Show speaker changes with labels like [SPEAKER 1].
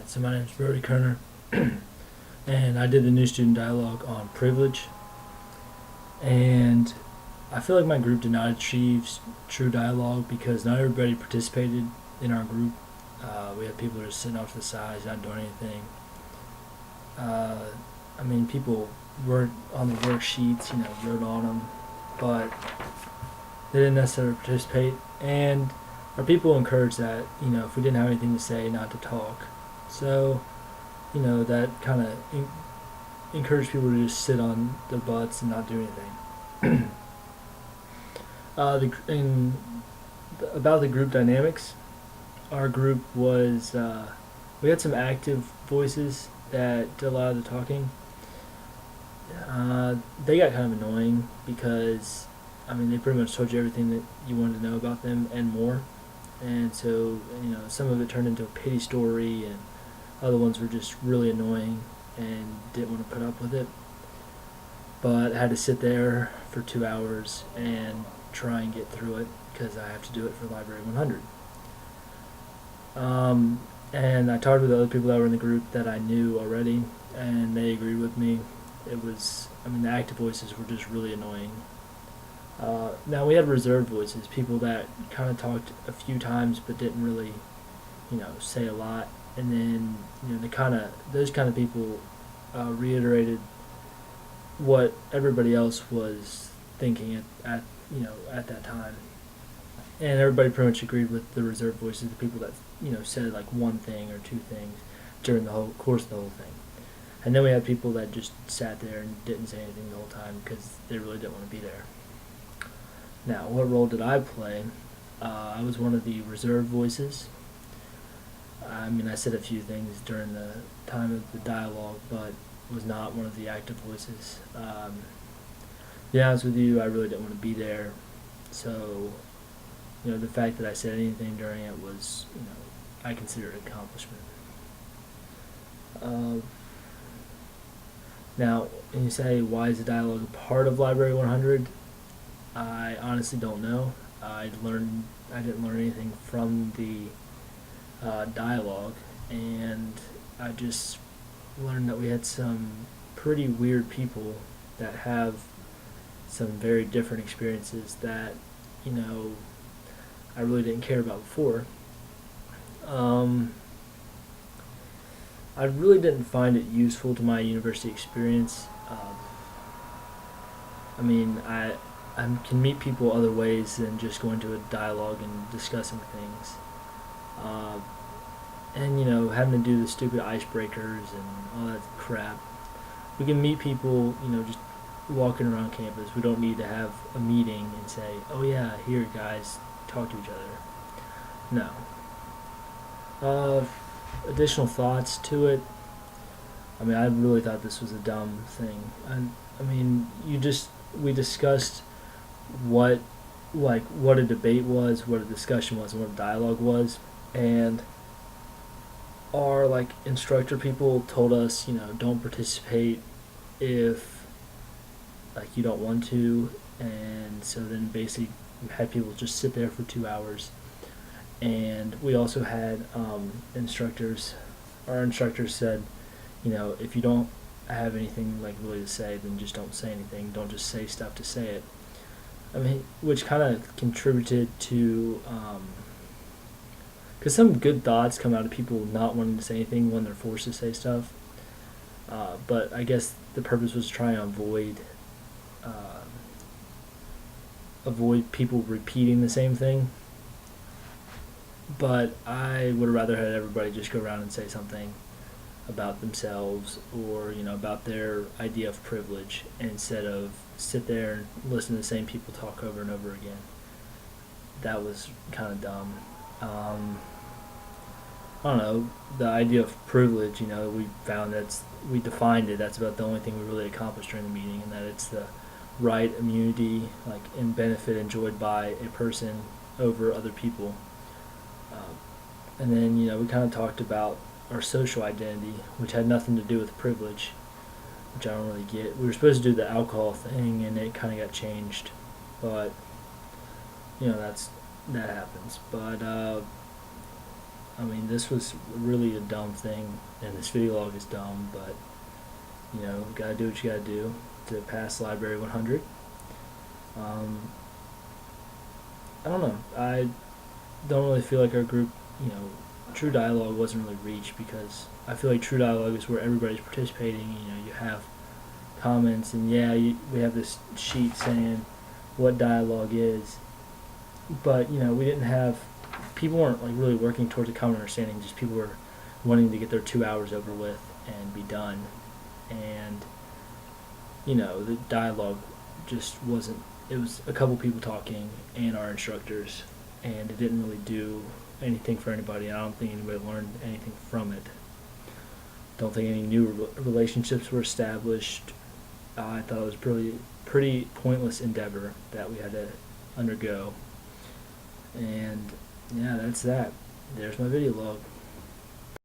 [SPEAKER 1] So my name is Brody Kerner, and I did the new student dialogue on privilege. And I feel like my group did not achieve true dialogue because not everybody participated in our group. We had people just sitting off to the sides, not doing anything. People weren't on the worksheets, wrote on them, but they didn't necessarily participate. And our people encouraged that, if we didn't have anything to say, not to talk. So, that kind of encouraged people to just sit on their butts and not do anything. About the group dynamics, our group was, we had some active voices that did a lot of the talking. They got kind of annoying because, they pretty much told you everything that you wanted to know about them and more. And so, some of it turned into a pity story, and other ones were just really annoying and didn't want to put up with it. But I had to sit there for 2 hours and try and get through it because I have to do it for Library 100. And I talked with the other people that were in the group that I knew already, and they agreed with me. The active voices were just really annoying. Now we had reserved voices, people that kind of talked a few times but didn't really, say a lot. And then, those kind of people reiterated what everybody else was thinking at that time. And everybody pretty much agreed with the reserved voices, the people that, said like one thing or two things during the whole course of the whole thing. And then we had people that just sat there and didn't say anything the whole time because they really didn't want to be there. Now, what role did I play? I was one of the reserved voices. I said a few things during the time of the dialogue, but was not one of the active voices. To be honest with you, I really didn't want to be there. So, the fact that I said anything during it was, I consider it an accomplishment. Now, when you say, why is the dialogue a part of Library 100? I honestly don't know. I didn't learn anything from the dialogue, and I just learned that we had some pretty weird people that have some very different experiences that, I really didn't care about before. I really didn't find it useful to my university experience. I can meet people other ways than just going to a dialogue and discussing things. Having to do the stupid icebreakers and all that crap. We can meet people, just walking around campus. We don't need to have a meeting and say, oh yeah, here guys, talk to each other. No. Additional thoughts to it. I really thought this was a dumb thing. We discussed what a debate was, what a discussion was, and what a dialogue was, and our instructor people told us, don't participate if you don't want to, and so then basically we had people just sit there for 2 hours. And we also had instructors. Our instructors said, if you don't have anything really to say, then just don't say anything. Don't just say stuff to say it. Which kind of contributed to, because some good thoughts come out of people not wanting to say anything when they're forced to say stuff. But I guess the purpose was to try and avoid people repeating the same thing. But I would have rather had everybody just go around and say something about themselves or, about their idea of privilege instead of sit there and listen to the same people talk over and over again. That was kind of dumb. I don't know, the idea of privilege, we found we defined it. That's about the only thing we really accomplished during the meeting, and that it's the right, immunity, and benefit enjoyed by a person over other people. And then, we kind of talked about our social identity, which had nothing to do with privilege, which I don't really get. We were supposed to do the alcohol thing, and it kind of got changed. But, that happens. But I mean, this was really a dumb thing, and this video log is dumb, but gotta do what you gotta do to pass Library 100. Um, I don't know. I don't really feel like our group, True Dialogue wasn't really reached because I feel like True Dialogue is where everybody's participating. You have comments, and we have this sheet saying what dialogue is, but we didn't have people weren't like really working towards a common understanding. Just people were wanting to get their 2 hours over with and be done, and the dialogue just wasn't. It was a couple people talking and our instructors, and it didn't really do anything for anybody. I don't think anybody learned anything from it. Don't think any new relationships were established. I thought it was pretty pointless endeavor that we had to undergo. And yeah, that's that. There's my video log.